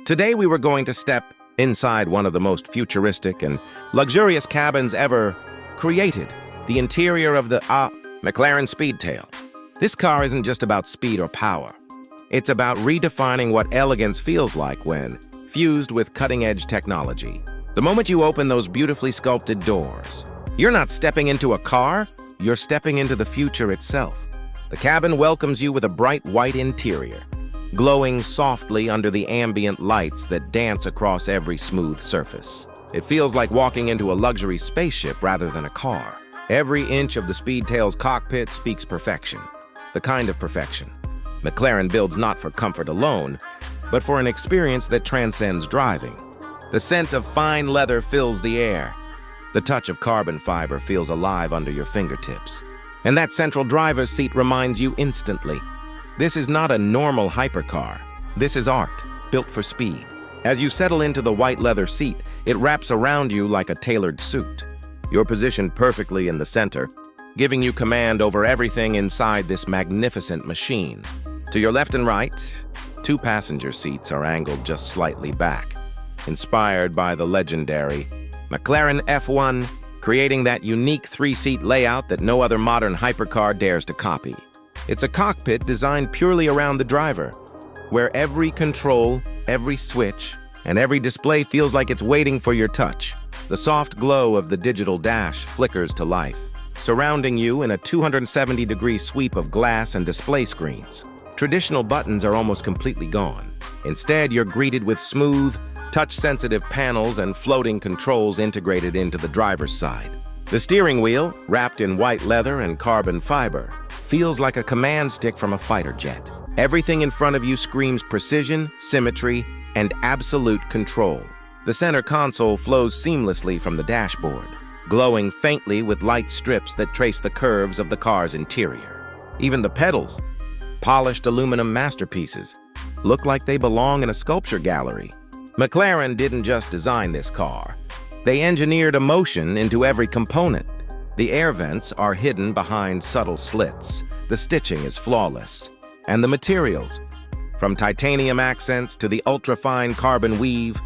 Today we were going to step inside one of the most futuristic and luxurious cabins ever created, the interior of the McLaren Speedtail. This car isn't just about speed or power. It's about redefining what elegance feels like when fused with cutting-edge technology. The moment you open those beautifully sculpted doors, you're not stepping into a car, you're stepping into the future itself. The cabin welcomes you with a bright white interior, glowing softly under the ambient lights that dance across every smooth surface. It feels like walking into a luxury spaceship rather than a car. Every inch of the Speedtail's cockpit speaks perfection, the kind of perfection McLaren builds not for comfort alone, but for an experience that transcends driving. The scent of fine leather fills the air. The touch of carbon fiber feels alive under your fingertips. And that central driver's seat reminds you instantly, this is not a normal hypercar. This is art, built for speed. As you settle into the white leather seat, it wraps around you like a tailored suit. You're positioned perfectly in the center, giving you command over everything inside this magnificent machine. To your left and right, two passenger seats are angled just slightly back, inspired by the legendary McLaren F1, creating that unique three-seat layout that no other modern hypercar dares to copy. It's a cockpit designed purely around the driver, where every control, every switch, and every display feels like it's waiting for your touch. The soft glow of the digital dash flickers to life, surrounding you in a 270-degree sweep of glass and display screens. Traditional buttons are almost completely gone. Instead, you're greeted with smooth, touch-sensitive panels and floating controls integrated into the driver's side. The steering wheel, wrapped in white leather and carbon fiber, feels like a command stick from a fighter jet. Everything in front of you screams precision, symmetry, and absolute control. The center console flows seamlessly from the dashboard, glowing faintly with light strips that trace the curves of the car's interior. Even the pedals, polished aluminum masterpieces, look like they belong in a sculpture gallery. McLaren didn't just design this car. They engineered emotion into every component. The air vents are hidden behind subtle slits. The stitching is flawless. And the materials, from titanium accents to the ultra-fine carbon weave,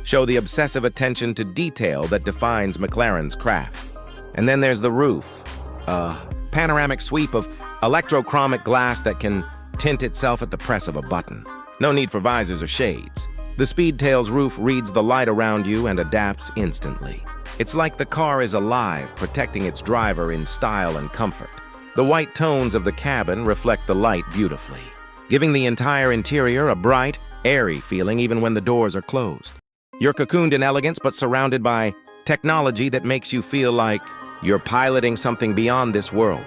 show the obsessive attention to detail that defines McLaren's craft. And then there's the roof, a panoramic sweep of electrochromic glass that can tint itself at the press of a button. No need for visors or shades. The Speedtail's roof reads the light around you and adapts instantly. It's like the car is alive, protecting its driver in style and comfort. The white tones of the cabin reflect the light beautifully, giving the entire interior a bright, airy feeling even when the doors are closed. You're cocooned in elegance but surrounded by technology that makes you feel like you're piloting something beyond this world.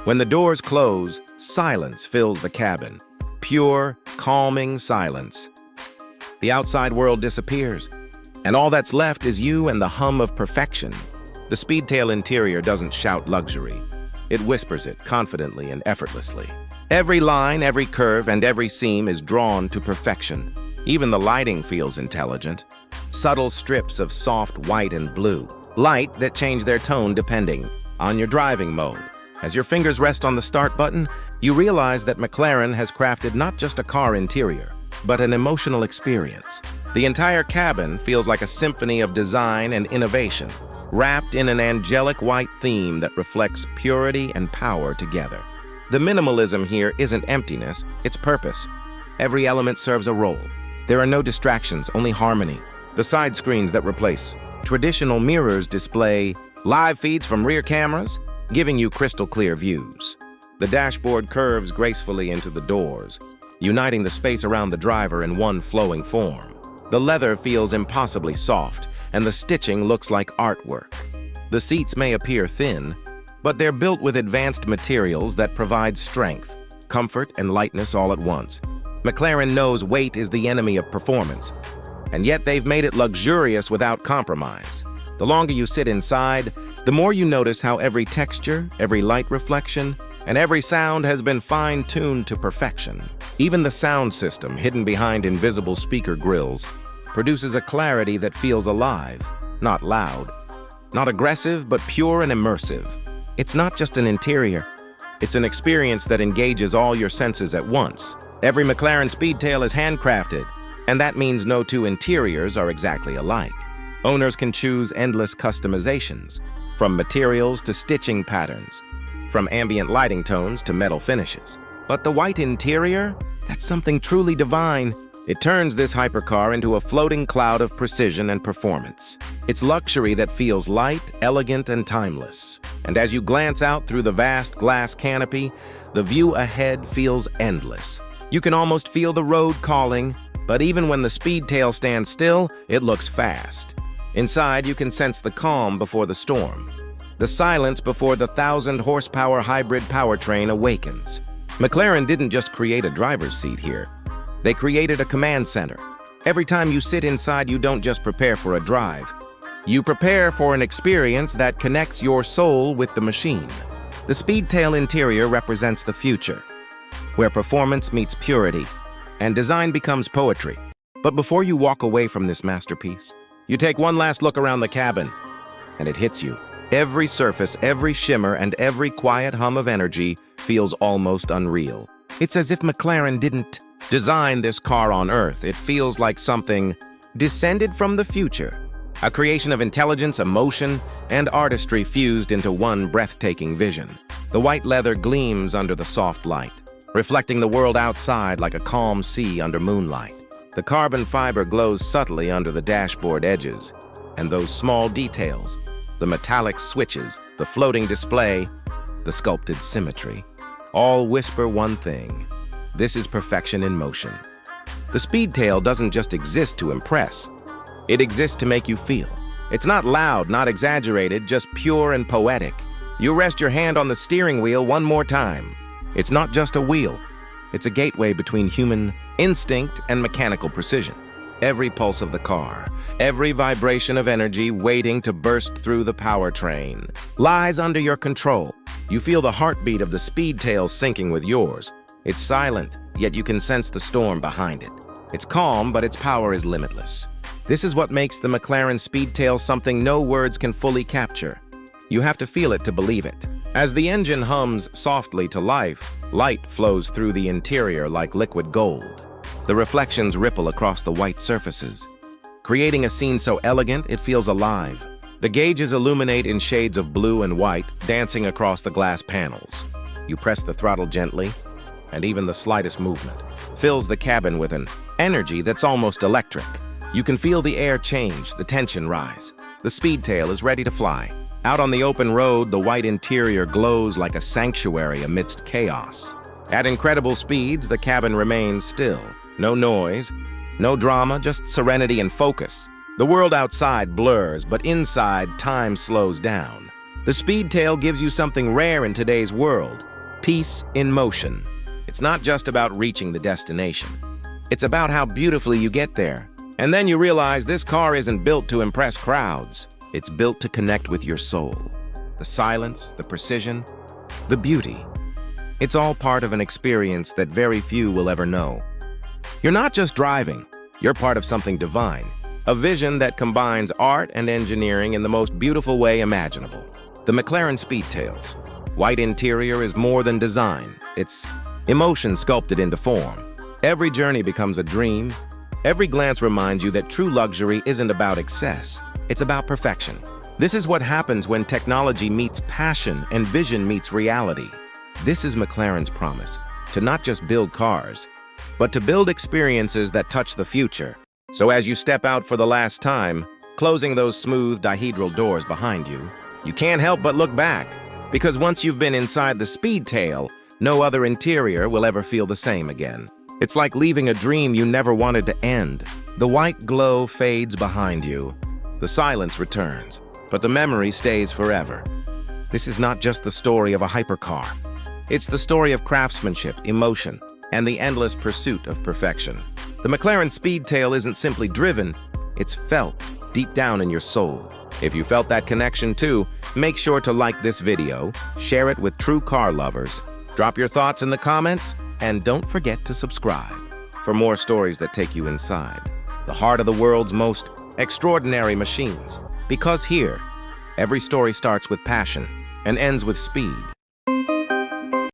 When the doors close, silence fills the cabin. Pure, calming silence. The outside world disappears, and all that's left is you and the hum of perfection. The Speedtail interior doesn't shout luxury. It whispers it confidently and effortlessly. Every line, every curve, and every seam is drawn to perfection. Even the lighting feels intelligent. Subtle strips of soft white and blue. Light that change their tone depending on your driving mode. As your fingers rest on the start button, you realize that McLaren has crafted not just a car interior, but an emotional experience. The entire cabin feels like a symphony of design and innovation, wrapped in an angelic white theme that reflects purity and power together. The minimalism here isn't emptiness, it's purpose. Every element serves a role. There are no distractions, only harmony. The side screens that replace traditional mirrors display live feeds from rear cameras, giving you crystal clear views. The dashboard curves gracefully into the doors, uniting the space around the driver in one flowing form. The leather feels impossibly soft, and the stitching looks like artwork. The seats may appear thin, but they're built with advanced materials that provide strength, comfort, and lightness all at once. McLaren knows weight is the enemy of performance, and yet they've made it luxurious without compromise. The longer you sit inside, the more you notice how every texture, every light reflection, and every sound has been fine-tuned to perfection. Even the sound system, hidden behind invisible speaker grills, produces a clarity that feels alive, not loud, not aggressive, but pure and immersive. It's not just an interior, it's an experience that engages all your senses at once. Every McLaren Speedtail is handcrafted, And that means no two interiors are exactly alike. Owners can choose endless customizations, from materials to stitching patterns, from ambient lighting tones to metal finishes. But the white interior? That's something truly divine. It turns this hypercar into a floating cloud of precision and performance. It's luxury that feels light, elegant, and timeless. And as you glance out through the vast glass canopy, the view ahead feels endless. You can almost feel the road calling, but even when the Speedtail stands still, it looks fast. Inside, you can sense the calm before the storm, the silence before the 1,000-horsepower hybrid powertrain awakens. McLaren didn't just create a driver's seat here. They created a command center. Every time you sit inside, you don't just prepare for a drive. You prepare for an experience that connects your soul with the machine. The Speedtail interior represents the future, where performance meets purity and design becomes poetry. But before you walk away from this masterpiece, you take one last look around the cabin, and it hits you. Every surface, every shimmer, and every quiet hum of energy feels almost unreal. It's as if McLaren didn't design this car on Earth. It feels like something descended from the future, a creation of intelligence, emotion, and artistry fused into one breathtaking vision. The white leather gleams under the soft light, reflecting the world outside like a calm sea under moonlight. The carbon fiber glows subtly under the dashboard edges, and those small details, the metallic switches, the floating display, the sculpted symmetry, all whisper one thing: this is perfection in motion. The Speedtail doesn't just exist to impress. It exists to make you feel. It's not loud, not exaggerated, just pure and poetic. You rest your hand on the steering wheel one more time. It's not just a wheel. It's a gateway between human instinct and mechanical precision. Every pulse of the car, every vibration of energy waiting to burst through the powertrain, lies under your control. You feel the heartbeat of the Speedtail syncing with yours. It's silent, yet you can sense the storm behind it. It's calm, but its power is limitless. This is what makes the McLaren Speedtail something no words can fully capture. You have to feel it to believe it. As the engine hums softly to life, light flows through the interior like liquid gold. The reflections ripple across the white surfaces, creating a scene so elegant it feels alive. The gauges illuminate in shades of blue and white, dancing across the glass panels. You press the throttle gently, and even the slightest movement fills the cabin with an energy that's almost electric. You can feel the air change, the tension rise. The Speedtail is ready to fly. Out on the open road, the white interior glows like a sanctuary amidst chaos. At incredible speeds, the cabin remains still. No noise, no drama, just serenity and focus. The world outside blurs, but inside, time slows down. The Speedtail gives you something rare in today's world: peace in motion. It's not just about reaching the destination. It's about how beautifully you get there. And then you realize this car isn't built to impress crowds. It's built to connect with your soul. The silence, the precision, the beauty. It's all part of an experience that very few will ever know. You're not just driving. You're part of something divine. A vision that combines art and engineering in the most beautiful way imaginable. The McLaren Speedtail's white interior is more than design. It's emotion sculpted into form. Every journey becomes a dream. Every glance reminds you that true luxury isn't about excess. It's about perfection. This is what happens when technology meets passion and vision meets reality. This is McLaren's promise, to not just build cars, but to build experiences that touch the future. So as you step out for the last time, closing those smooth dihedral doors behind you, you can't help but look back, because once you've been inside the Speedtail, no other interior will ever feel the same again. It's like leaving a dream you never wanted to end. The white glow fades behind you. The silence returns, but the memory stays forever. This is not just the story of a hypercar. It's the story of craftsmanship, emotion, and the endless pursuit of perfection. The McLaren Speedtail isn't simply driven, it's felt deep down in your soul. If you felt that connection too, make sure to like this video, share it with true car lovers, drop your thoughts in the comments, and don't forget to subscribe for more stories that take you inside the heart of the world's most extraordinary machines. Because here, every story starts with passion and ends with speed.